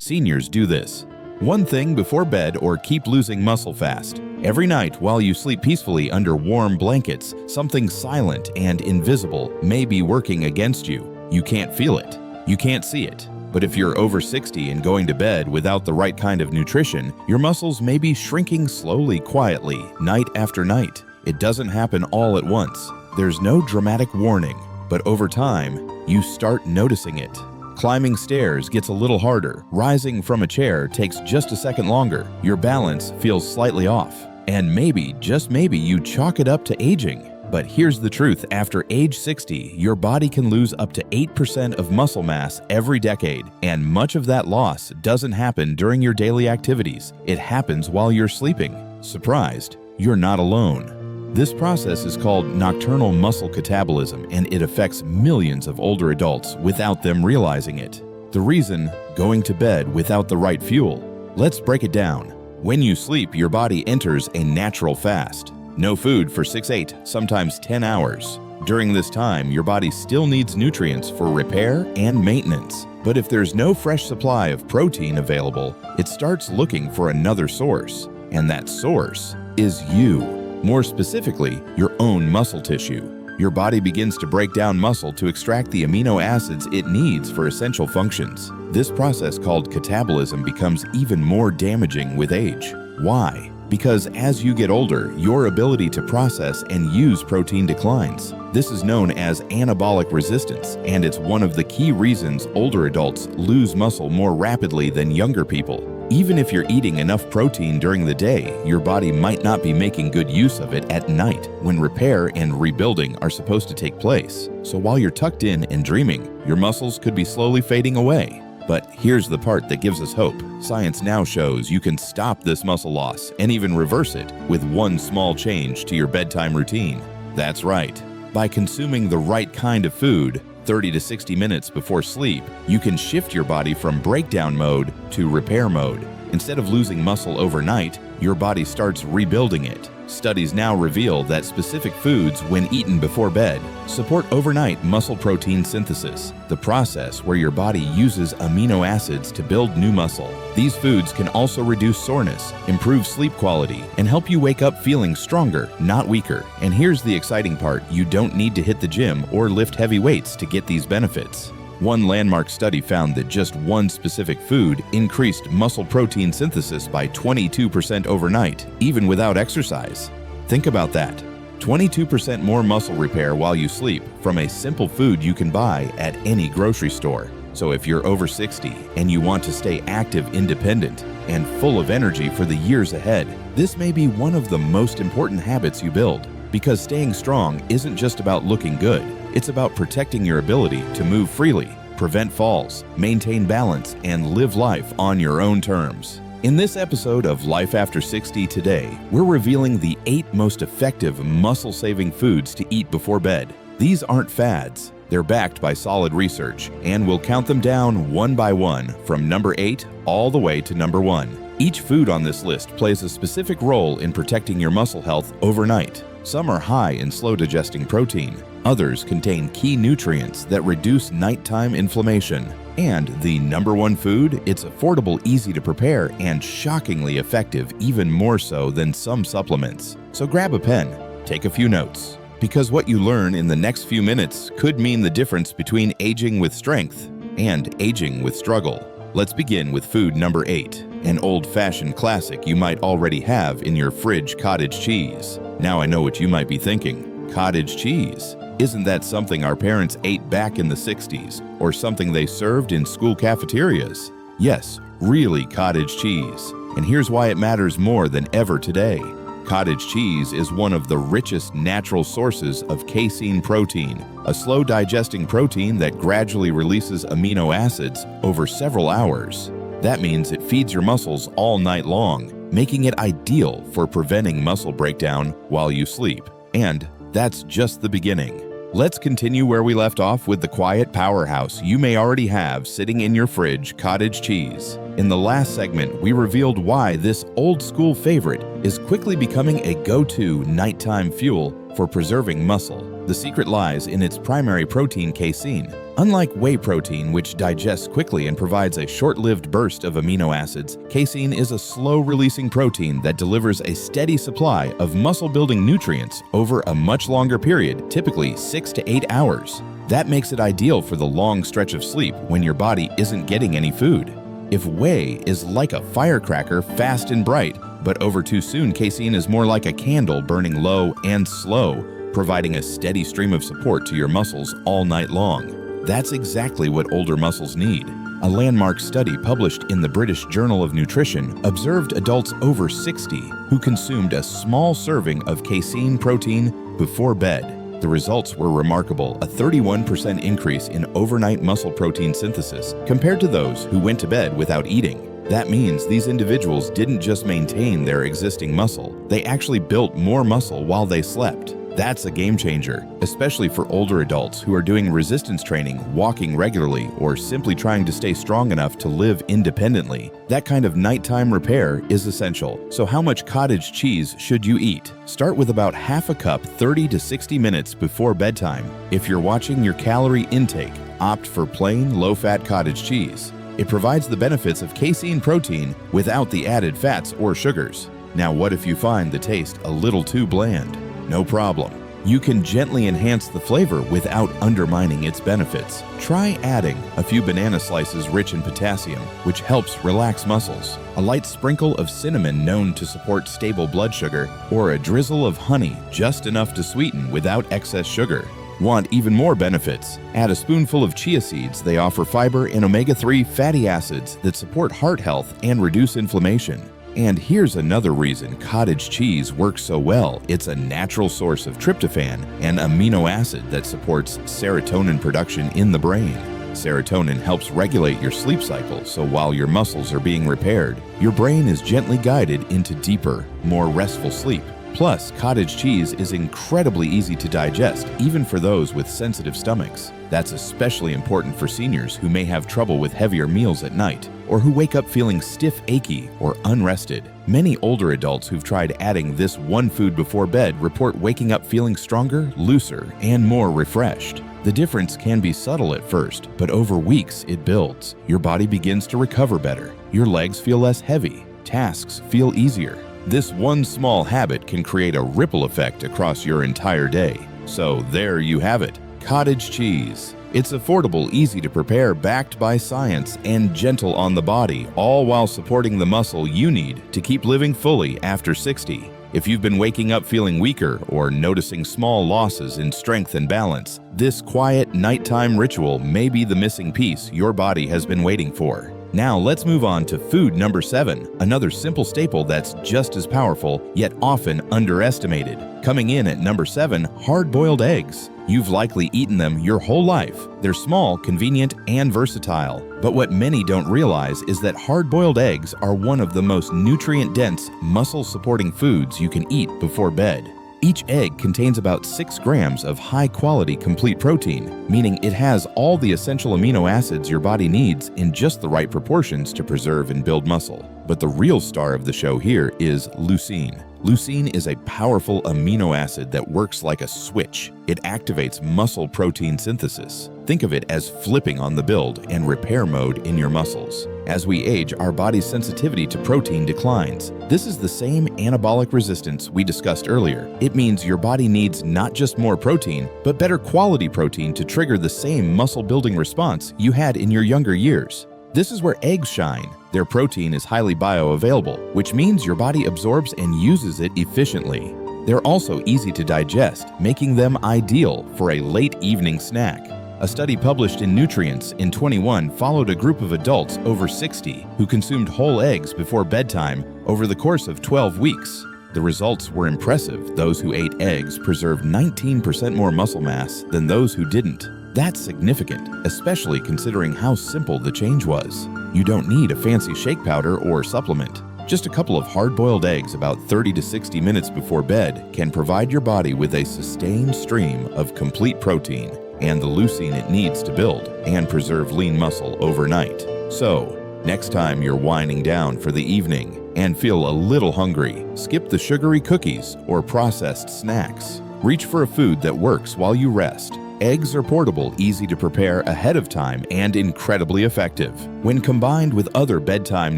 Seniors do this. One thing before bed or keep losing muscle fast. Every night while you sleep peacefully under warm blankets, something silent and invisible may be working against you. You can't feel it. You can't see it. But if you're over 60 and going to bed without the right kind of nutrition, your muscles may be shrinking slowly, quietly, night after night. It doesn't happen all at once. There's no dramatic warning, but over time, you start noticing it. Climbing stairs gets a little harder. Rising from a chair takes just a second longer. Your balance feels slightly off. And maybe, just maybe, you chalk it up to aging. But here's the truth, after age 60, your body can lose up to 8% of muscle mass every decade, and much of that loss doesn't happen during your daily activities. It happens while you're sleeping. Surprised? You're not alone. This process is called nocturnal muscle catabolism, and it affects millions of older adults without them realizing it. The reason? Going to bed without the right fuel. Let's break it down. When you sleep, your body enters a natural fast. No food for 6, 8, sometimes 10 hours. During this time, your body still needs nutrients for repair and maintenance. But if there's no fresh supply of protein available, it starts looking for another source. And that source is you. More specifically, your own muscle tissue. Your body begins to break down muscle to extract the amino acids it needs for essential functions. This process called catabolism becomes even more damaging with age. Why? Because as you get older, your ability to process and use protein declines. This is known as anabolic resistance, and it's one of the key reasons older adults lose muscle more rapidly than younger people. Even if you're eating enough protein during the day, your body might not be making good use of it at night when repair and rebuilding are supposed to take place. So while you're tucked in and dreaming, your muscles could be slowly fading away. But here's the part that gives us hope. Science now shows you can stop this muscle loss and even reverse it with one small change to your bedtime routine. That's right. By consuming the right kind of food, 30 to 60 minutes before sleep, you can shift your body from breakdown mode to repair mode. Instead of losing muscle overnight, your body starts rebuilding it. Studies now reveal that specific foods, when eaten before bed, support overnight muscle protein synthesis, the process where your body uses amino acids to build new muscle. These foods can also reduce soreness, improve sleep quality, and help you wake up feeling stronger, not weaker. And here's the exciting part, you don't need to hit the gym or lift heavy weights to get these benefits. One landmark study found that just one specific food increased muscle protein synthesis by 22% overnight, even without exercise. Think about that. 22% more muscle repair while you sleep from a simple food you can buy at any grocery store. So if you're over 60 and you want to stay active, independent, and full of energy for the years ahead, this may be one of the most important habits you build. Because staying strong isn't just about looking good. It's about protecting your ability to move freely, prevent falls, maintain balance, and live life on your own terms. In this episode of Life After 60 today, we're revealing the 8 most effective muscle-saving foods to eat before bed. These aren't fads. They're backed by solid research, and we'll count them down one by one from number 8 all the way to number 1. Each food on this list plays a specific role in protecting your muscle health overnight. Some are high in slow-digesting protein. Others contain key nutrients that reduce nighttime inflammation. And the number 1 food, it's affordable, easy to prepare, and shockingly effective, even more so than some supplements. So grab a pen, take a few notes, because what you learn in the next few minutes could mean the difference between aging with strength and aging with struggle. Let's begin with food number 8, an old-fashioned classic you might already have in your fridge: cottage cheese. Now I know what you might be thinking. Cottage cheese? Isn't that something our parents ate back in the 60s, or something they served in school cafeterias? Yes, really cottage cheese. And here's why it matters more than ever today. Cottage cheese is one of the richest natural sources of casein protein, a slow-digesting protein that gradually releases amino acids over several hours. That means it feeds your muscles all night long, making it ideal for preventing muscle breakdown while you sleep. And that's just the beginning. Let's continue where we left off with the quiet powerhouse you may already have sitting in your fridge: cottage cheese. In the last segment, we revealed why this old-school favorite is quickly becoming a go-to nighttime fuel for preserving muscle. The secret lies in its primary protein, casein. Unlike whey protein, which digests quickly and provides a short-lived burst of amino acids, casein is a slow-releasing protein that delivers a steady supply of muscle-building nutrients over a much longer period, typically 6 to 8 hours. That makes it ideal for the long stretch of sleep when your body isn't getting any food. If whey is like a firecracker, fast and bright, but over too soon, casein is more like a candle burning low and slow, providing a steady stream of support to your muscles all night long. That's exactly what older muscles need. A landmark study published in the British Journal of Nutrition observed adults over 60 who consumed a small serving of casein protein before bed. The results were remarkable, a 31% increase in overnight muscle protein synthesis compared to those who went to bed without eating. That means these individuals didn't just maintain their existing muscle, they actually built more muscle while they slept. That's a game changer, especially for older adults who are doing resistance training, walking regularly, or simply trying to stay strong enough to live independently. That kind of nighttime repair is essential. So how much cottage cheese should you eat? Start with about half a cup 30 to 60 minutes before bedtime. If you're watching your calorie intake, opt for plain, low-fat cottage cheese. It provides the benefits of casein protein without the added fats or sugars. Now, what if you find the taste a little too bland? No problem. You can gently enhance the flavor without undermining its benefits. Try adding a few banana slices rich in potassium, which helps relax muscles, a light sprinkle of cinnamon known to support stable blood sugar, or a drizzle of honey, just enough to sweeten without excess sugar. Want even more benefits? Add a spoonful of chia seeds. They offer fiber and omega-3 fatty acids that support heart health and reduce inflammation. And here's another reason cottage cheese works so well. It's a natural source of tryptophan, an amino acid that supports serotonin production in the brain. Serotonin helps regulate your sleep cycle, so while your muscles are being repaired, your brain is gently guided into deeper, more restful sleep. Plus, cottage cheese is incredibly easy to digest, even for those with sensitive stomachs. That's especially important for seniors who may have trouble with heavier meals at night, or who wake up feeling stiff, achy, or unrested. Many older adults who've tried adding this one food before bed report waking up feeling stronger, looser, and more refreshed. The difference can be subtle at first, but over weeks it builds. Your body begins to recover better. Your legs feel less heavy. Tasks feel easier. This one small habit can create a ripple effect across your entire day. So there you have it, cottage cheese. It's affordable, easy to prepare, backed by science, and gentle on the body, all while supporting the muscle you need to keep living fully after 60. If you've been waking up feeling weaker or noticing small losses in strength and balance, this quiet nighttime ritual may be the missing piece your body has been waiting for. Now let's move on to food number 7, another simple staple that's just as powerful, yet often underestimated. Coming in at number 7, hard-boiled eggs. You've likely eaten them your whole life. They're small, convenient, and versatile. But what many don't realize is that hard-boiled eggs are one of the most nutrient-dense, muscle-supporting foods you can eat before bed. Each egg contains about 6 grams of high-quality complete protein, meaning it has all the essential amino acids your body needs in just the right proportions to preserve and build muscle. But the real star of the show here is leucine. Leucine is a powerful amino acid that works like a switch. It activates muscle protein synthesis. Think of it as flipping on the build and repair mode in your muscles. As we age, our body's sensitivity to protein declines. This is the same anabolic resistance we discussed earlier. It means your body needs not just more protein, but better quality protein to trigger the same muscle-building response you had in your younger years. This is where eggs shine. Their protein is highly bioavailable, which means your body absorbs and uses it efficiently. They're also easy to digest, making them ideal for a late evening snack. A study published in Nutrients in 21 followed a group of adults over 60 who consumed whole eggs before bedtime over the course of 12 weeks. The results were impressive. Those who ate eggs preserved 19% more muscle mass than those who didn't. That's significant, especially considering how simple the change was. You don't need a fancy shake powder or supplement. Just a couple of hard-boiled eggs about 30 to 60 minutes before bed can provide your body with a sustained stream of complete protein and the leucine it needs to build and preserve lean muscle overnight. So, next time you're winding down for the evening and feel a little hungry, skip the sugary cookies or processed snacks. Reach for a food that works while you rest. Eggs are portable, easy to prepare ahead of time, and incredibly effective. When combined with other bedtime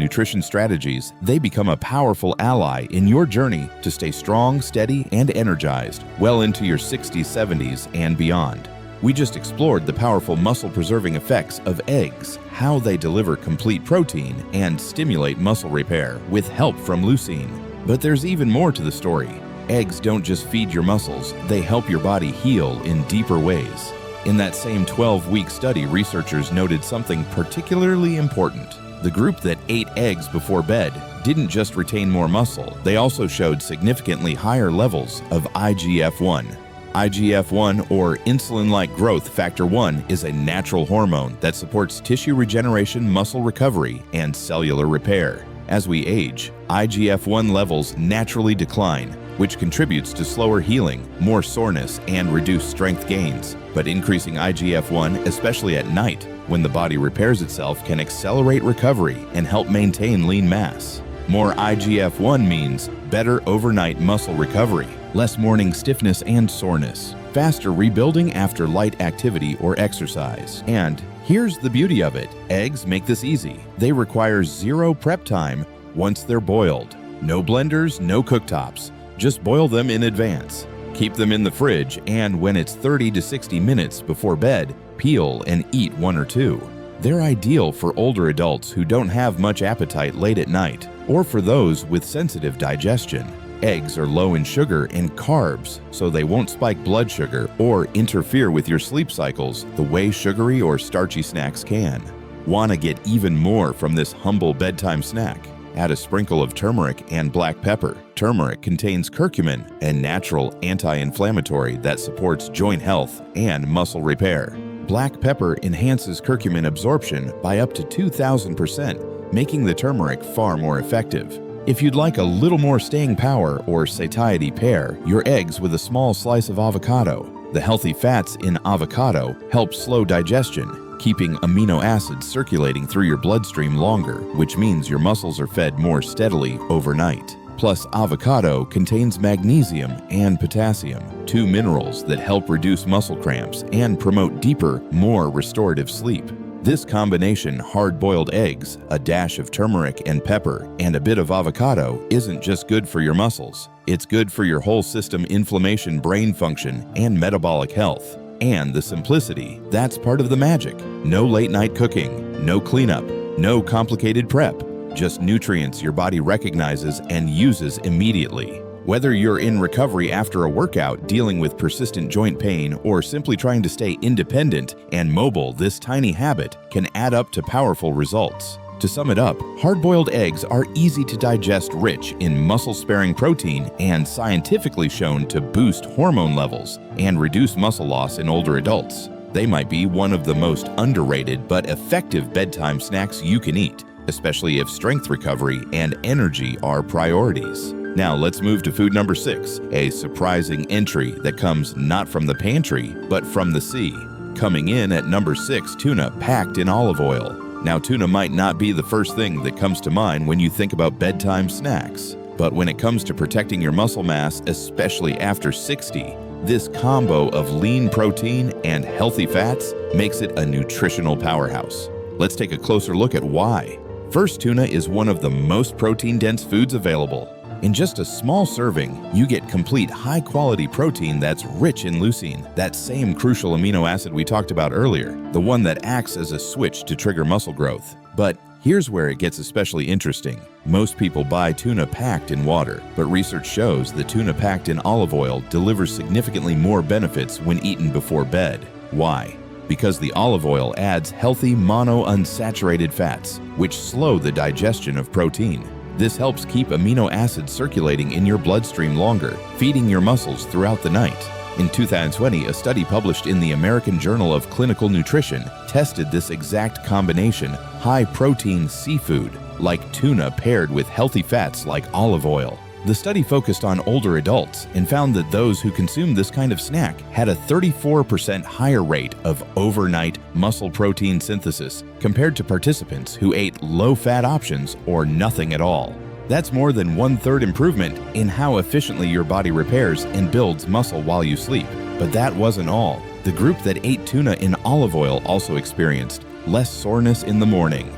nutrition strategies, they become a powerful ally in your journey to stay strong, steady, and energized well into your 60s, 70s, and beyond. We just explored the powerful muscle-preserving effects of eggs, how they deliver complete protein and stimulate muscle repair with help from leucine. But there's even more to the story. Eggs don't just feed your muscles, they help your body heal in deeper ways. In that same 12-week study, researchers noted something particularly important. The group that ate eggs before bed didn't just retain more muscle, they also showed significantly higher levels of IGF-1. IGF-1, or insulin-like growth factor 1, is a natural hormone that supports tissue regeneration, muscle recovery, and cellular repair. As we age, IGF-1 levels naturally decline, which contributes to slower healing, more soreness, and reduced strength gains. But increasing IGF-1, especially at night, when the body repairs itself, can accelerate recovery and help maintain lean mass. More IGF-1 means better overnight muscle recovery, less morning stiffness and soreness, faster rebuilding after light activity or exercise. And here's the beauty of it. Eggs make this easy. They require zero prep time once they're boiled. No blenders, no cooktops. Just boil them in advance. Keep them in the fridge, and when it's 30 to 60 minutes before bed, peel and eat one or two. They're ideal for older adults who don't have much appetite late at night, or for those with sensitive digestion. Eggs are low in sugar and carbs, so they won't spike blood sugar or interfere with your sleep cycles the way sugary or starchy snacks can. Want to get even more from this humble bedtime snack? Add a sprinkle of turmeric and black pepper. Turmeric contains curcumin, a natural anti-inflammatory that supports joint health and muscle repair. Black pepper enhances curcumin absorption by up to 2,000%, making the turmeric far more effective. If you'd like a little more staying power or satiety, pair your eggs with a small slice of avocado. The healthy fats in avocado help slow digestion, keeping amino acids circulating through your bloodstream longer, which means your muscles are fed more steadily overnight. Plus, avocado contains magnesium and potassium, two minerals that help reduce muscle cramps and promote deeper, more restorative sleep. This combination, hard-boiled eggs, a dash of turmeric and pepper, and a bit of avocado, isn't just good for your muscles. It's good for your whole system, inflammation, brain function, and metabolic health. And the simplicity, that's part of the magic. No late-night cooking, no cleanup, no complicated prep, just nutrients your body recognizes and uses immediately. Whether you're in recovery after a workout, dealing with persistent joint pain, or simply trying to stay independent and mobile, this tiny habit can add up to powerful results. To sum it up, hard-boiled eggs are easy to digest, rich in muscle-sparing protein, and scientifically shown to boost hormone levels and reduce muscle loss in older adults. They might be one of the most underrated but effective bedtime snacks you can eat, especially if strength recovery and energy are priorities. Now let's move to food number 6, a surprising entry that comes not from the pantry, but from the sea. Coming in at number 6, tuna packed in olive oil. Now, tuna might not be the first thing that comes to mind when you think about bedtime snacks, but when it comes to protecting your muscle mass, especially after 60, this combo of lean protein and healthy fats makes it a nutritional powerhouse. Let's take a closer look at why. First, tuna is one of the most protein-dense foods available. In just a small serving, you get complete high-quality protein that's rich in leucine, that same crucial amino acid we talked about earlier, the one that acts as a switch to trigger muscle growth. But here's where it gets especially interesting. Most people buy tuna packed in water, but research shows that tuna packed in olive oil delivers significantly more benefits when eaten before bed. Why? Because the olive oil adds healthy monounsaturated fats, which slow the digestion of protein. This helps keep amino acids circulating in your bloodstream longer, feeding your muscles throughout the night. In 2020, a study published in the American Journal of Clinical Nutrition tested this exact combination: high-protein seafood, like tuna paired with healthy fats like olive oil. The study focused on older adults and found that those who consumed this kind of snack had a 34% higher rate of overnight muscle protein synthesis compared to participants who ate low-fat options or nothing at all. That's more than 1/3 improvement in how efficiently your body repairs and builds muscle while you sleep. But that wasn't all. The group that ate tuna in olive oil also experienced less soreness in the morning,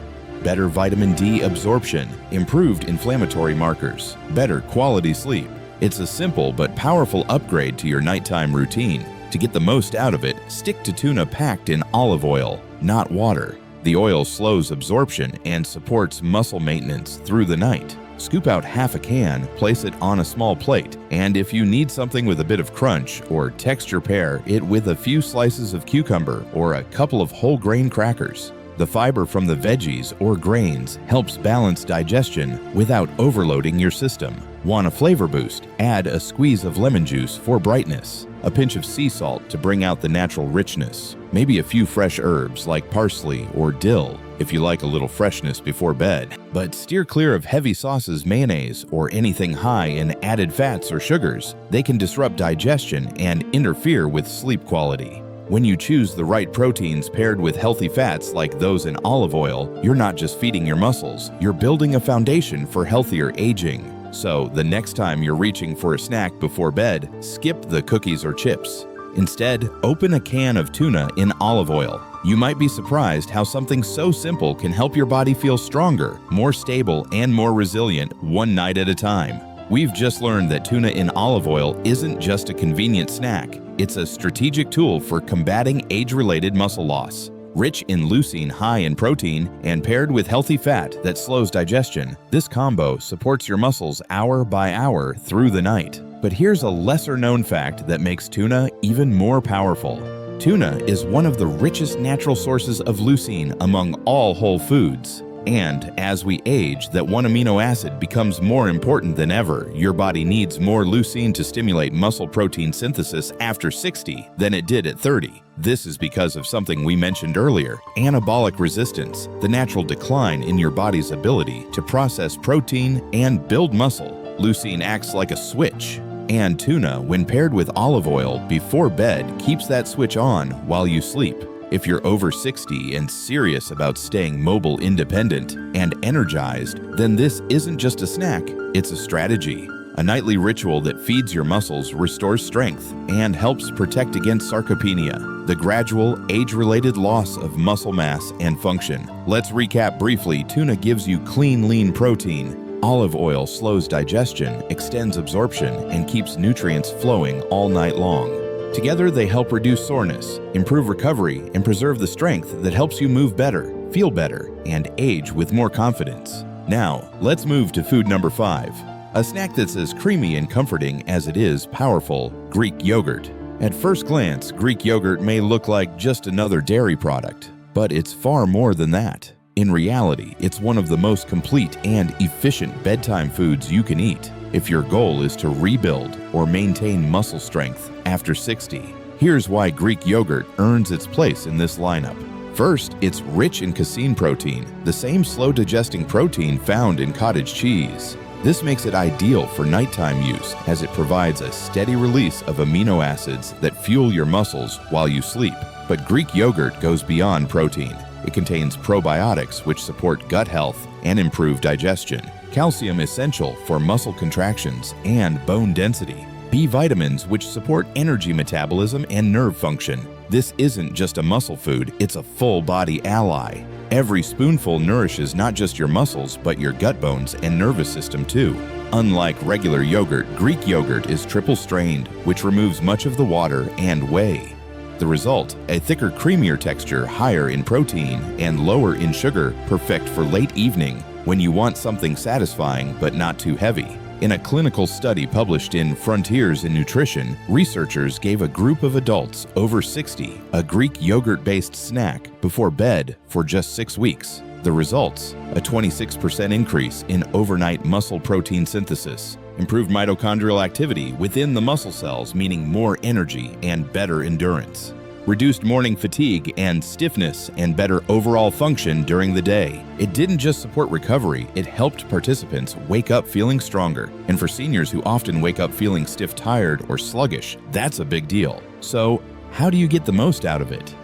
better vitamin D absorption, improved inflammatory markers, better quality sleep. It's a simple but powerful upgrade to your nighttime routine. To get the most out of it, stick to tuna packed in olive oil, not water. The oil slows absorption and supports muscle maintenance through the night. Scoop out half a can, place it on a small plate, and if you need something with a bit of crunch or texture, pair it with a few slices of cucumber or a couple of whole grain crackers. The fiber from the veggies or grains helps balance digestion without overloading your system. Want a flavor boost? Add a squeeze of lemon juice for brightness, a pinch of sea salt to bring out the natural richness, maybe a few fresh herbs like parsley or dill if you like a little freshness before bed. But steer clear of heavy sauces, mayonnaise, or anything high in added fats or sugars. They can disrupt digestion and interfere with sleep quality. When you choose the right proteins paired with healthy fats like those in olive oil, you're not just feeding your muscles, you're building a foundation for healthier aging. So the next time you're reaching for a snack before bed, skip the cookies or chips. Instead, open a can of tuna in olive oil. You might be surprised how something so simple can help your body feel stronger, more stable, and more resilient one night at a time. We've just learned that tuna in olive oil isn't just a convenient snack, it's a strategic tool for combating age-related muscle loss. Rich in leucine, high in protein, and paired with healthy fat that slows digestion, this combo supports your muscles hour by hour through the night. But here's a lesser-known fact that makes tuna even more powerful. Tuna is one of the richest natural sources of leucine among all whole foods. And as we age, that one amino acid becomes more important than ever. Your body needs more leucine to stimulate muscle protein synthesis after 60 than it did at 30. This is because of something we mentioned earlier, anabolic resistance, the natural decline in your body's ability to process protein and build muscle. Leucine acts like a switch, and tuna, when paired with olive oil before bed, keeps that switch on while you sleep. If you're over 60 and serious about staying mobile, independent, and energized, then this isn't just a snack, it's a strategy. A nightly ritual that feeds your muscles, restores strength, and helps protect against sarcopenia, the gradual, age-related loss of muscle mass and function. Let's recap briefly. Tuna gives you clean, lean protein. Olive oil slows digestion, extends absorption, and keeps nutrients flowing all night long. Together, they help reduce soreness, improve recovery, and preserve the strength that helps you move better, feel better, and age with more confidence. Now, let's move to food number 5. A snack that's as creamy and comforting as it is powerful, Greek yogurt. At first glance, Greek yogurt may look like just another dairy product, but it's far more than that. In reality, it's one of the most complete and efficient bedtime foods you can eat if your goal is to rebuild or maintain muscle strength after 60. Here's why Greek yogurt earns its place in this lineup. First, it's rich in casein protein, the same slow-digesting protein found in cottage cheese. This makes it ideal for nighttime use as it provides a steady release of amino acids that fuel your muscles while you sleep. But Greek yogurt goes beyond protein. It contains probiotics which support gut health and improve digestion, calcium essential for muscle contractions and bone density, B vitamins which support energy metabolism and nerve function. This isn't just a muscle food, it's a full-body ally. Every spoonful nourishes not just your muscles, but your gut bones and nervous system too. Unlike regular yogurt, Greek yogurt is triple-strained, which removes much of the water and whey. The result, a thicker, creamier texture, higher in protein and lower in sugar, perfect for late evening when you want something satisfying but not too heavy. In a clinical study published in Frontiers in Nutrition, researchers gave a group of adults over 60 a Greek yogurt-based snack before bed for just 6 weeks. The results, a 26% increase in overnight muscle protein synthesis, improved mitochondrial activity within the muscle cells, meaning more energy and better endurance, reduced morning fatigue and stiffness, and better overall function during the day. It didn't just support recovery, it helped participants wake up feeling stronger. And for seniors who often wake up feeling stiff, tired, or sluggish, that's a big deal. So, how do you get the most out of it?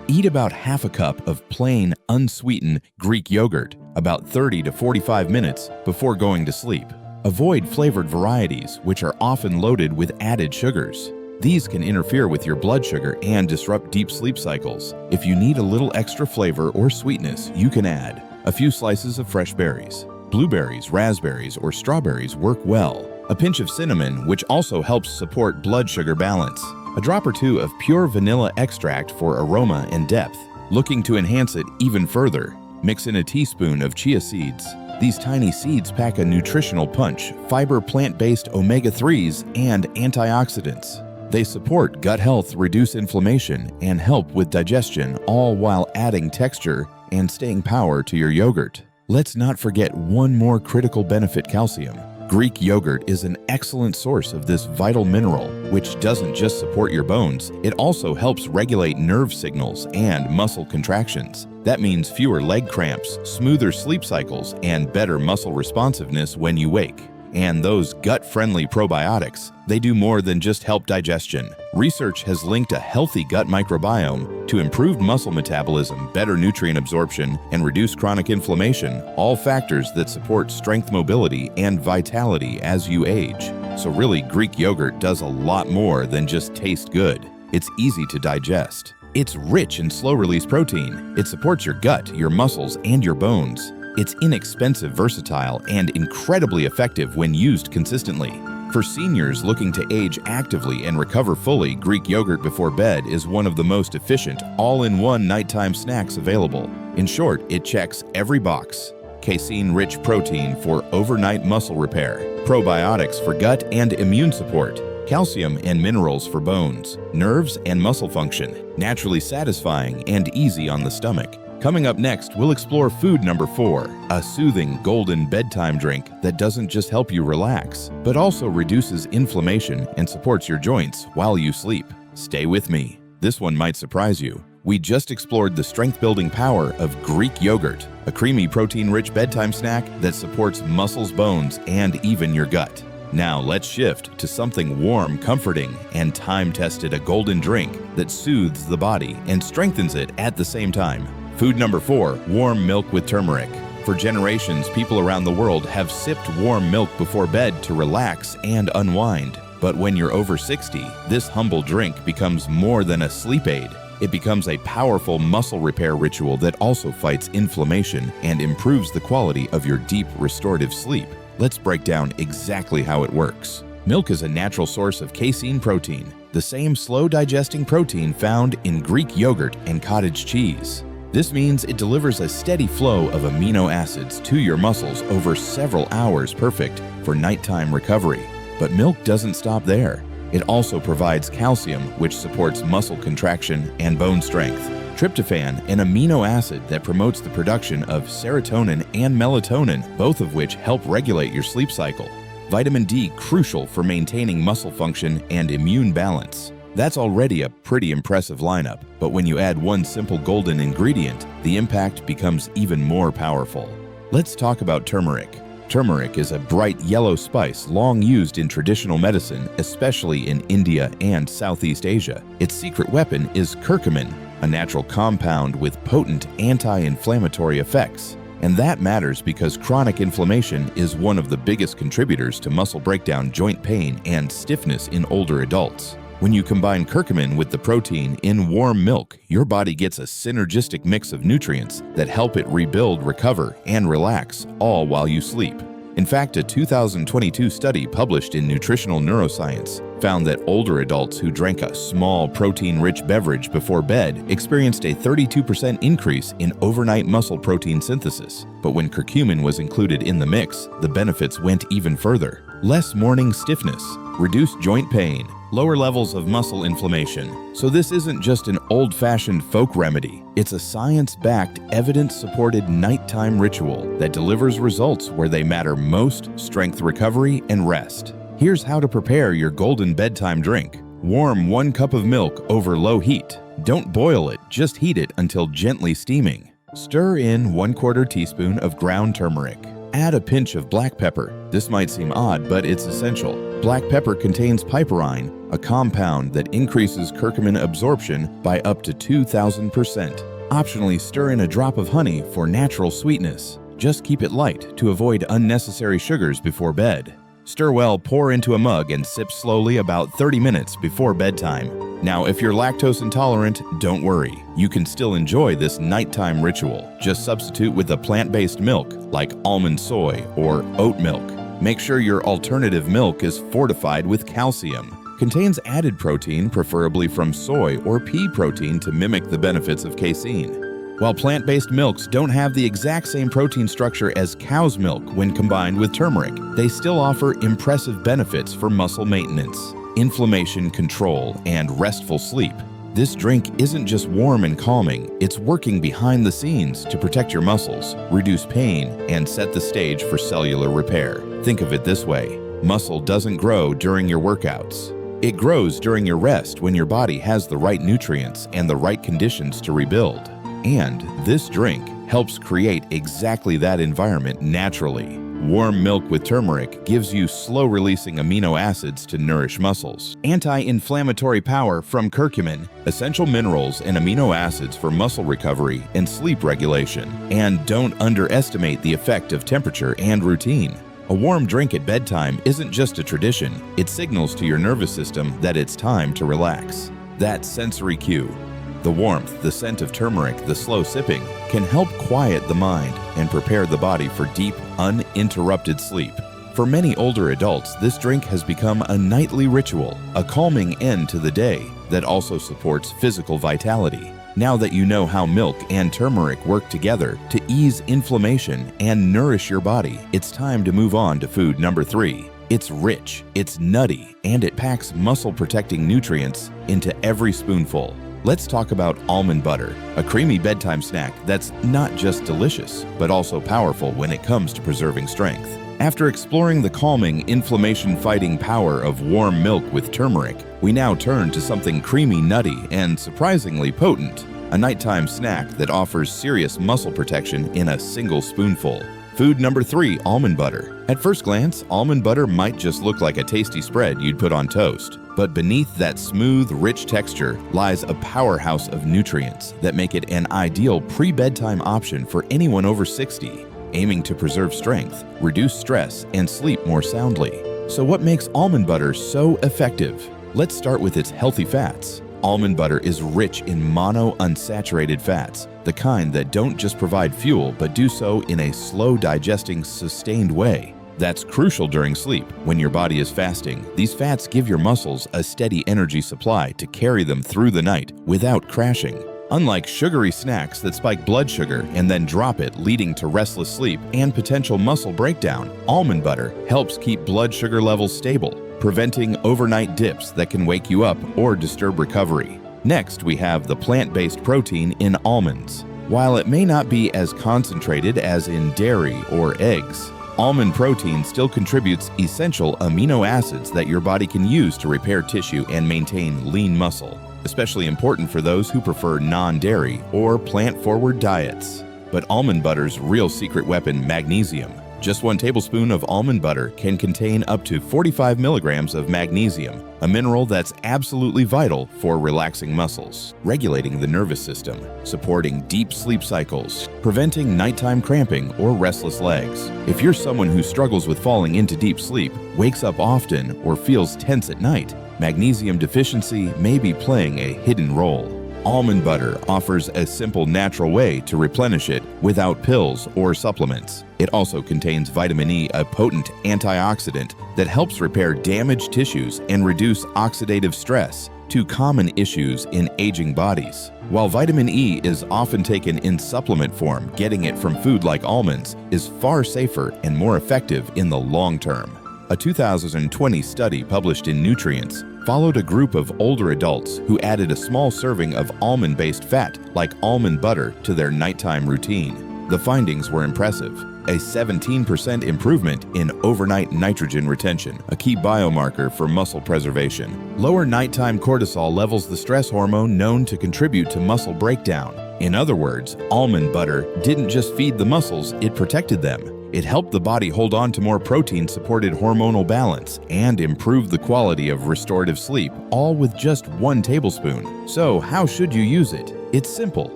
Eat about half a cup of plain, unsweetened Greek yogurt. about 30 to 45 minutes before going to sleep. Avoid flavored varieties, which are often loaded with added sugars. These can interfere with your blood sugar and disrupt deep sleep cycles. If you need a little extra flavor or sweetness, you can add a few slices of fresh berries. Blueberries, raspberries, or strawberries work well. A pinch of cinnamon, which also helps support blood sugar balance. A drop or two of pure vanilla extract for aroma and depth. Looking to enhance it even further, mix in a teaspoon of chia seeds. These tiny seeds pack a nutritional punch, fiber plant-based omega-3s, and antioxidants. They support gut health, reduce inflammation, and help with digestion, all while adding texture and staying power to your yogurt. Let's not forget one more critical benefit: calcium. Greek yogurt is an excellent source of this vital mineral, which doesn't just support your bones, it also helps regulate nerve signals and muscle contractions. That means fewer leg cramps, smoother sleep cycles, and better muscle responsiveness when you wake. And those gut-friendly probiotics, they do more than just help digestion. Research has linked a healthy gut microbiome to improved muscle metabolism, better nutrient absorption, and reduced chronic inflammation, all factors that support strength, mobility, and vitality as you age. So really, Greek yogurt does a lot more than just taste good. It's easy to digest. It's rich in slow-release protein. It supports your gut, your muscles, and your bones. It's inexpensive, versatile, and incredibly effective when used consistently. For seniors looking to age actively and recover fully, Greek yogurt before bed is one of the most efficient, all-in-one nighttime snacks available. In short, it checks every box. Casein-rich protein for overnight muscle repair, probiotics for gut and immune support, calcium and minerals for bones, nerves and muscle function, naturally satisfying and easy on the stomach. Coming up next, we'll explore food number 4, a soothing golden bedtime drink that doesn't just help you relax, but also reduces inflammation and supports your joints while you sleep. Stay with me. This one might surprise you. We just explored the strength-building power of Greek yogurt, a creamy, protein-rich bedtime snack that supports muscles, bones, and even your gut. Now let's shift to something warm, comforting, and time-tested: a golden drink that soothes the body and strengthens it at the same time. Food number 4, warm milk with turmeric. For generations, people around the world have sipped warm milk before bed to relax and unwind. But when you're over 60, this humble drink becomes more than a sleep aid. It becomes a powerful muscle repair ritual that also fights inflammation and improves the quality of your deep, restorative sleep. Let's break down exactly how it works. Milk is a natural source of casein protein, the same slow-digesting protein found in Greek yogurt and cottage cheese. This means it delivers a steady flow of amino acids to your muscles over several hours, perfect for nighttime recovery. But milk doesn't stop there. It also provides calcium, which supports muscle contraction and bone strength. Tryptophan, an amino acid that promotes the production of serotonin and melatonin, both of which help regulate your sleep cycle. Vitamin D, crucial for maintaining muscle function and immune balance. That's already a pretty impressive lineup, but when you add one simple golden ingredient, the impact becomes even more powerful. Let's talk about turmeric. Turmeric is a bright yellow spice long used in traditional medicine, especially in India and Southeast Asia. Its secret weapon is curcumin, a natural compound with potent anti-inflammatory effects. And that matters because chronic inflammation is one of the biggest contributors to muscle breakdown, joint pain, and stiffness in older adults. When you combine curcumin with the protein in warm milk, your body gets a synergistic mix of nutrients that help it rebuild, recover, and relax, all while you sleep. In fact, a 2022 study published in Nutritional Neuroscience found that older adults who drank a small protein-rich beverage before bed experienced a 32% increase in overnight muscle protein synthesis. But when curcumin was included in the mix, the benefits went even further. Less morning stiffness, reduced joint pain, lower levels of muscle inflammation. So this isn't just an old-fashioned folk remedy. It's a science-backed, evidence-supported nighttime ritual that delivers results where they matter most: strength recovery and rest. Here's how to prepare your golden bedtime drink. Warm 1 cup of milk over low heat. Don't boil it, just heat it until gently steaming. Stir in 1/4 teaspoon of ground turmeric. Add a pinch of black pepper. This might seem odd, but it's essential. Black pepper contains piperine, a compound that increases curcumin absorption by up to 2,000%. Optionally, stir in a drop of honey for natural sweetness. Just keep it light to avoid unnecessary sugars before bed. Stir well, pour into a mug, and sip slowly about 30 minutes before bedtime. Now, if you're lactose intolerant, don't worry. You can still enjoy this nighttime ritual. Just substitute with a plant-based milk like almond soy or oat milk. Make sure your alternative milk is fortified with calcium. Contains added protein, preferably from soy or pea protein, to mimic the benefits of casein. While plant-based milks don't have the exact same protein structure as cow's milk when combined with turmeric, they still offer impressive benefits for muscle maintenance, inflammation control, and restful sleep. This drink isn't just warm and calming, it's working behind the scenes to protect your muscles, reduce pain, and set the stage for cellular repair. Think of it this way: muscle doesn't grow during your workouts. It grows during your rest when your body has the right nutrients and the right conditions to rebuild. And this drink helps create exactly that environment naturally. Warm milk with turmeric gives you slow-releasing amino acids to nourish muscles, anti-inflammatory power from curcumin, essential minerals and amino acids for muscle recovery and sleep regulation. And don't underestimate the effect of temperature and routine. A warm drink at bedtime isn't just a tradition, it signals to your nervous system that it's time to relax. That sensory cue, the warmth, the scent of turmeric, the slow sipping, can help quiet the mind and prepare the body for deep, uninterrupted sleep. For many older adults, this drink has become a nightly ritual, a calming end to the day that also supports physical vitality. Now that you know how milk and turmeric work together to ease inflammation and nourish your body, it's time to move on to food number 3. It's rich, it's nutty, and it packs muscle-protecting nutrients into every spoonful. Let's talk about almond butter, a creamy bedtime snack that's not just delicious, but also powerful when it comes to preserving strength. After exploring the calming, inflammation-fighting power of warm milk with turmeric, we now turn to something creamy, nutty, and surprisingly potent, a nighttime snack that offers serious muscle protection in a single spoonful. Food number 3, almond butter. At first glance, almond butter might just look like a tasty spread you'd put on toast. But beneath that smooth, rich texture lies a powerhouse of nutrients that make it an ideal pre-bedtime option for anyone over 60, aiming to preserve strength, reduce stress, and sleep more soundly. So what makes almond butter so effective? Let's start with its healthy fats. Almond butter is rich in monounsaturated fats, the kind that don't just provide fuel but do so in a slow-digesting, sustained way. That's crucial during sleep. When your body is fasting, these fats give your muscles a steady energy supply to carry them through the night without crashing. Unlike sugary snacks that spike blood sugar and then drop it, leading to restless sleep and potential muscle breakdown, almond butter helps keep blood sugar levels stable, preventing overnight dips that can wake you up or disturb recovery. Next, we have the plant-based protein in almonds. While it may not be as concentrated as in dairy or eggs, almond protein still contributes essential amino acids that your body can use to repair tissue and maintain lean muscle, especially important for those who prefer non-dairy or plant-forward diets. But almond butter's real secret weapon, magnesium. Just 1 tablespoon of almond butter can contain up to 45 milligrams of magnesium, a mineral that's absolutely vital for relaxing muscles, regulating the nervous system, supporting deep sleep cycles, preventing nighttime cramping or restless legs. If you're someone who struggles with falling into deep sleep, wakes up often, or feels tense at night, magnesium deficiency may be playing a hidden role. Almond butter offers a simple, natural way to replenish it without pills or supplements. It also contains vitamin E, a potent antioxidant that helps repair damaged tissues and reduce oxidative stress, 2 common issues in aging bodies. While vitamin E is often taken in supplement form, getting it from food like almonds is far safer and more effective in the long term. A 2020 study published in Nutrients followed a group of older adults who added a small serving of almond-based fat, like almond butter, to their nighttime routine. The findings were impressive. A 17% improvement in overnight nitrogen retention, a key biomarker for muscle preservation. Lower nighttime cortisol levels, the stress hormone known to contribute to muscle breakdown. In other words, almond butter didn't just feed the muscles, it protected them. It helped the body hold on to more protein-supported hormonal balance and improved the quality of restorative sleep, all with just 1 tablespoon. So how should you use it? It's simple.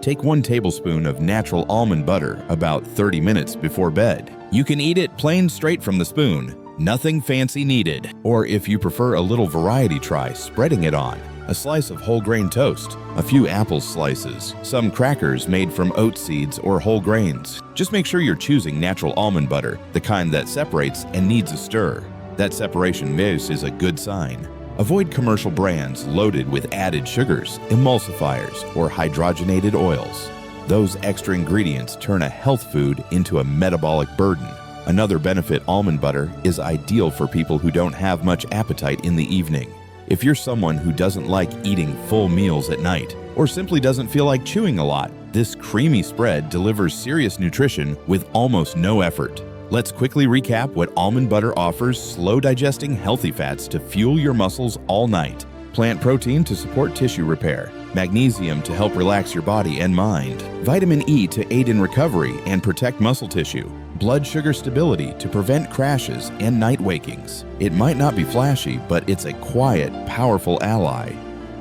Take 1 tablespoon of natural almond butter about 30 minutes before bed. You can eat it plain straight from the spoon. Nothing fancy needed. Or if you prefer a little variety, try spreading it on a slice of whole grain toast, a few apple slices, some crackers made from oat seeds or whole grains. Just make sure you're choosing natural almond butter, the kind that separates and needs a stir. That separation is a good sign. Avoid commercial brands loaded with added sugars, emulsifiers, or hydrogenated oils. Those extra ingredients turn a health food into a metabolic burden. Another benefit: almond butter is ideal for people who don't have much appetite in the evening. If you're someone who doesn't like eating full meals at night, or simply doesn't feel like chewing a lot, this creamy spread delivers serious nutrition with almost no effort. Let's quickly recap what almond butter offers: slow-digesting healthy fats to fuel your muscles all night, plant protein to support tissue repair, magnesium to help relax your body and mind, vitamin E to aid in recovery and protect muscle tissue, blood sugar stability to prevent crashes and night wakings. It might not be flashy, but it's a quiet, powerful ally.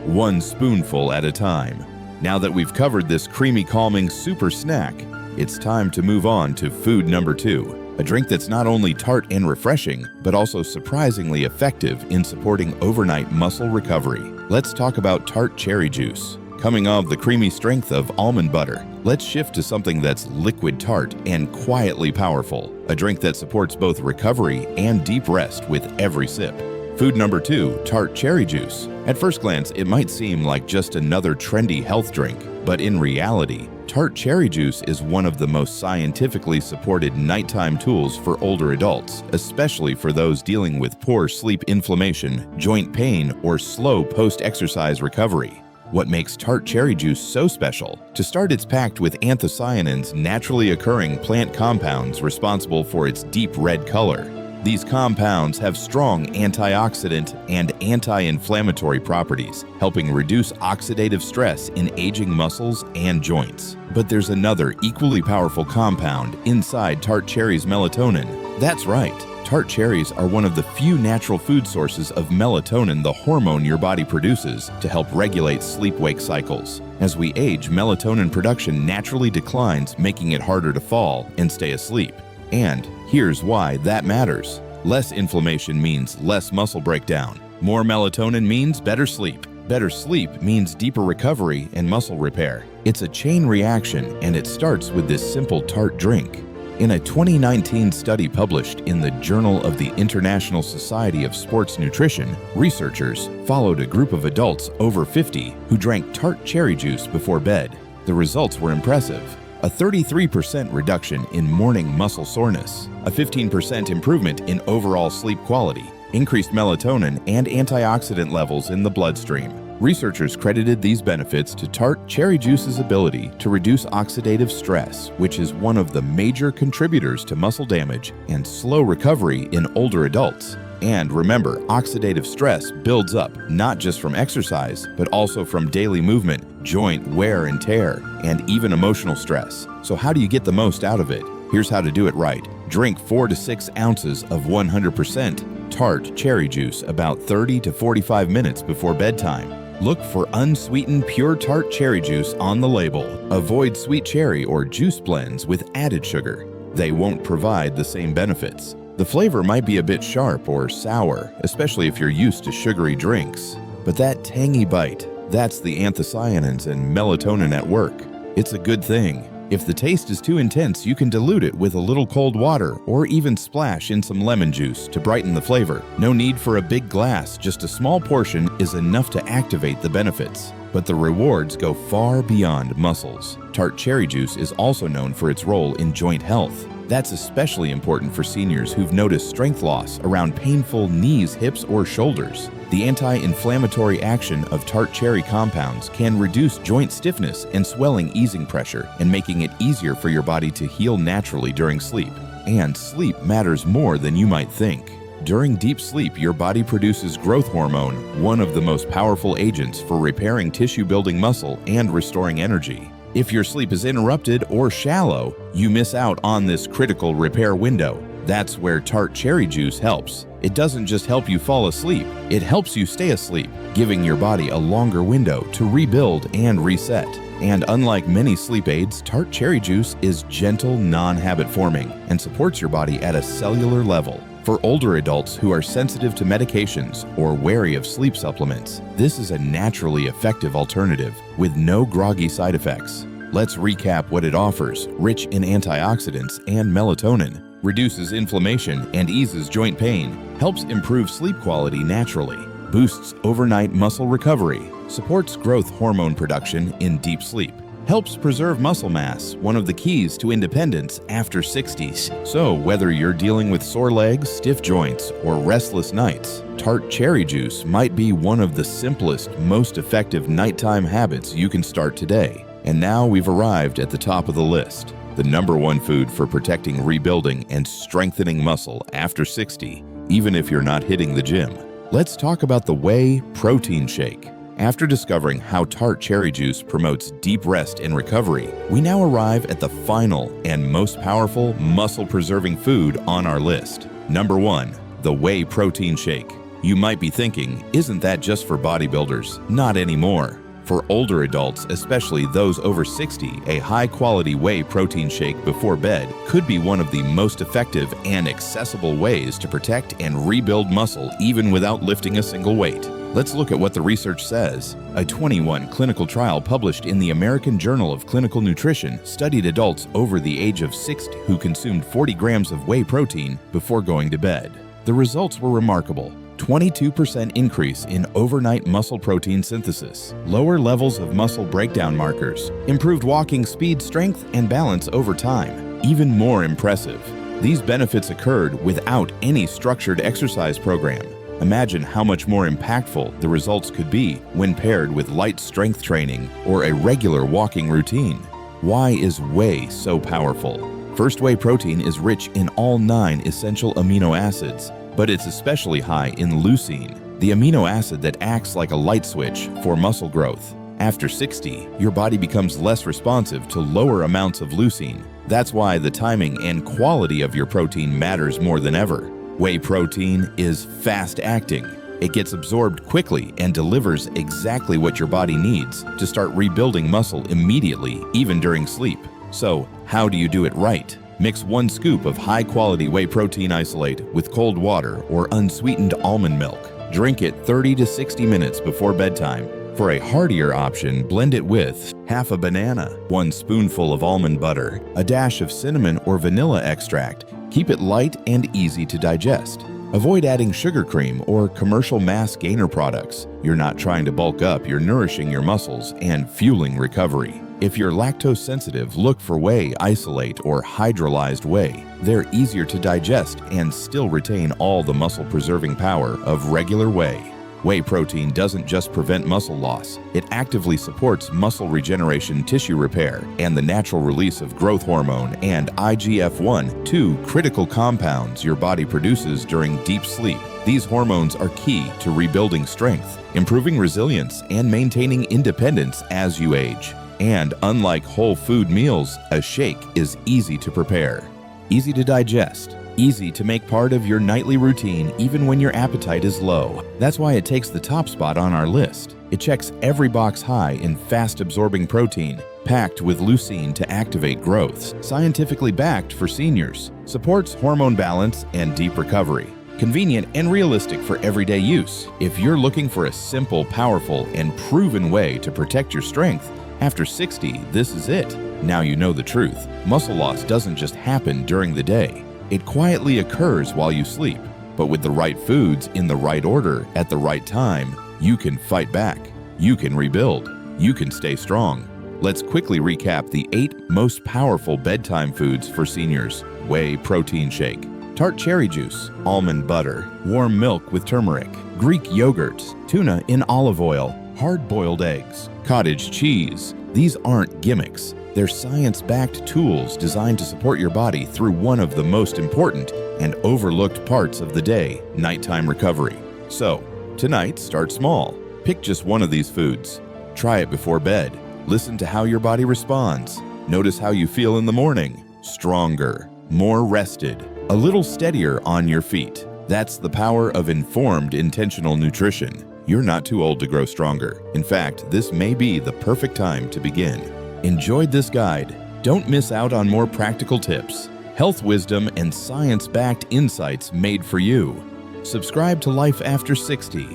1 spoonful at a time. Now that we've covered this creamy, calming super snack, it's time to move on to food number 2. A drink that's not only tart and refreshing, but also surprisingly effective in supporting overnight muscle recovery. Let's talk about tart cherry juice. Coming off the creamy strength of almond butter, let's shift to something that's liquid tart and quietly powerful. A drink that supports both recovery and deep rest with every sip. Food number 2, tart cherry juice. At first glance, it might seem like just another trendy health drink, but in reality, tart cherry juice is one of the most scientifically supported nighttime tools for older adults, especially for those dealing with poor sleep, inflammation, joint pain, or slow post-exercise recovery. What makes tart cherry juice so special? To start, it's packed with anthocyanins, naturally occurring plant compounds responsible for its deep red color. These compounds have strong antioxidant and anti-inflammatory properties, helping reduce oxidative stress in aging muscles and joints. But there's another equally powerful compound inside tart cherries: melatonin. That's right. Tart cherries are one of the few natural food sources of melatonin, the hormone your body produces to help regulate sleep-wake cycles. As we age, melatonin production naturally declines, making it harder to fall and stay asleep. And here's why that matters. Less inflammation means less muscle breakdown. More melatonin means better sleep. Better sleep means deeper recovery and muscle repair. It's a chain reaction, and it starts with this simple tart drink. In a 2019 study published in the Journal of the International Society of Sports Nutrition, researchers followed a group of adults over 50 who drank tart cherry juice before bed. The results were impressive. A 33% reduction in morning muscle soreness, a 15% improvement in overall sleep quality, increased melatonin and antioxidant levels in the bloodstream. Researchers credited these benefits to tart cherry juice's ability to reduce oxidative stress, which is one of the major contributors to muscle damage and slow recovery in older adults. And remember, oxidative stress builds up not just from exercise, but also from daily movement, joint wear and tear, and even emotional stress. So how do you get the most out of it? Here's how to do it right. Drink 4 to 6 ounces of 100% tart cherry juice about 30 to 45 minutes before bedtime. Look for unsweetened pure tart cherry juice on the label. Avoid sweet cherry or juice blends with added sugar. They won't provide the same benefits. The flavor might be a bit sharp or sour, especially if you're used to sugary drinks. But that tangy bite, that's the anthocyanins and melatonin at work. It's a good thing. If the taste is too intense, you can dilute it with a little cold water or even splash in some lemon juice to brighten the flavor. No need for a big glass, just a small portion is enough to activate the benefits. But the rewards go far beyond muscles. Tart cherry juice is also known for its role in joint health. That's especially important for seniors who've noticed strength loss around painful knees, hips, or shoulders. The anti-inflammatory action of tart cherry compounds can reduce joint stiffness and swelling, easing pressure and making it easier for your body to heal naturally during sleep. And sleep matters more than you might think. During deep sleep, your body produces growth hormone, one of the most powerful agents for repairing tissue-building muscle and restoring energy. If your sleep is interrupted or shallow, you miss out on this critical repair window. That's where tart cherry juice helps. It doesn't just help you fall asleep, it helps you stay asleep, giving your body a longer window to rebuild and reset. And unlike many sleep aids, tart cherry juice is gentle, non-habit forming and supports your body at a cellular level. For older adults who are sensitive to medications or wary of sleep supplements, this is a naturally effective alternative with no groggy side effects. Let's recap what it offers: rich in antioxidants and melatonin, reduces inflammation and eases joint pain, helps improve sleep quality naturally, boosts overnight muscle recovery, supports growth hormone production in deep sleep, helps preserve muscle mass, one of the keys to independence after 60s. So whether you're dealing with sore legs, stiff joints, or restless nights, tart cherry juice might be one of the simplest, most effective nighttime habits you can start today. And now we've arrived at the top of the list. The #1 food for protecting, rebuilding, and strengthening muscle after 60, even if you're not hitting the gym. Let's talk about the whey protein shake. After discovering how tart cherry juice promotes deep rest and recovery, we now arrive at the final and most powerful muscle-preserving food on our list. #1, the whey protein shake. You might be thinking, isn't that just for bodybuilders? Not anymore. For older adults, especially those over 60, a high-quality whey protein shake before bed could be one of the most effective and accessible ways to protect and rebuild muscle even without lifting a single weight. Let's look at what the research says. A 21 clinical trial published in the American Journal of Clinical Nutrition studied adults over the age of 60 who consumed 40 grams of whey protein before going to bed. The results were remarkable. 22% increase in overnight muscle protein synthesis, lower levels of muscle breakdown markers, improved walking speed, strength, and balance over time. Even more impressive, these benefits occurred without any structured exercise program. Imagine how much more impactful the results could be when paired with light strength training or a regular walking routine. Why is whey so powerful? First, whey protein is rich in all 9 essential amino acids, but it's especially high in leucine, the amino acid that acts like a light switch for muscle growth. After 60, your body becomes less responsive to lower amounts of leucine. That's why the timing and quality of your protein matters more than ever. Whey protein is fast-acting. It gets absorbed quickly and delivers exactly what your body needs to start rebuilding muscle immediately, even during sleep. So, how do you do it right? Mix 1 scoop of high-quality whey protein isolate with cold water or unsweetened almond milk. Drink it 30 to 60 minutes before bedtime. For a heartier option, blend it with half a banana, 1 spoonful of almond butter, a dash of cinnamon or vanilla extract. Keep it light and easy to digest. Avoid adding sugar cream or commercial mass gainer products. You're not trying to bulk up, you're nourishing your muscles and fueling recovery. If you're lactose sensitive, look for whey isolate or hydrolyzed whey. They're easier to digest and still retain all the muscle-preserving power of regular whey. Whey protein doesn't just prevent muscle loss, it actively supports muscle regeneration, tissue repair, and the natural release of growth hormone and IGF-1, 2 critical compounds your body produces during deep sleep. These hormones are key to rebuilding strength, improving resilience, and maintaining independence as you age. And unlike whole food meals, a shake is easy to prepare, easy to digest, easy to make part of your nightly routine even when your appetite is low. That's why it takes the top spot on our list. It checks every box high in fast-absorbing protein, packed with leucine to activate growth, scientifically backed for seniors, supports hormone balance and deep recovery. Convenient and realistic for everyday use. If you're looking for a simple, powerful, and proven way to protect your strength, after 60, this is it. Now you know the truth. Muscle loss doesn't just happen during the day. It quietly occurs while you sleep. But with the right foods in the right order at the right time, you can fight back. You can rebuild. You can stay strong. Let's quickly recap the 8 most powerful bedtime foods for seniors. Whey protein shake, tart cherry juice, almond butter, warm milk with turmeric, Greek yogurts, tuna in olive oil, hard-boiled eggs, cottage cheese. These aren't gimmicks. They're science-backed tools designed to support your body through one of the most important and overlooked parts of the day, nighttime recovery. So, tonight, start small. Pick just one of these foods. Try it before bed. Listen to how your body responds. Notice how you feel in the morning. Stronger, more rested, a little steadier on your feet. That's the power of informed, intentional nutrition. You're not too old to grow stronger. In fact, this may be the perfect time to begin. Enjoyed this guide? Don't miss out on more practical tips, health wisdom, and science-backed insights made for you. Subscribe to Life After 60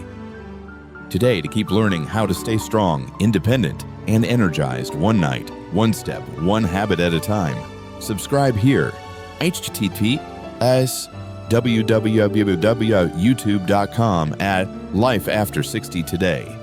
today to keep learning how to stay strong, independent, and energized one night, one step, one habit at a time. Subscribe here. https www.youtube.com at Life After 60 today.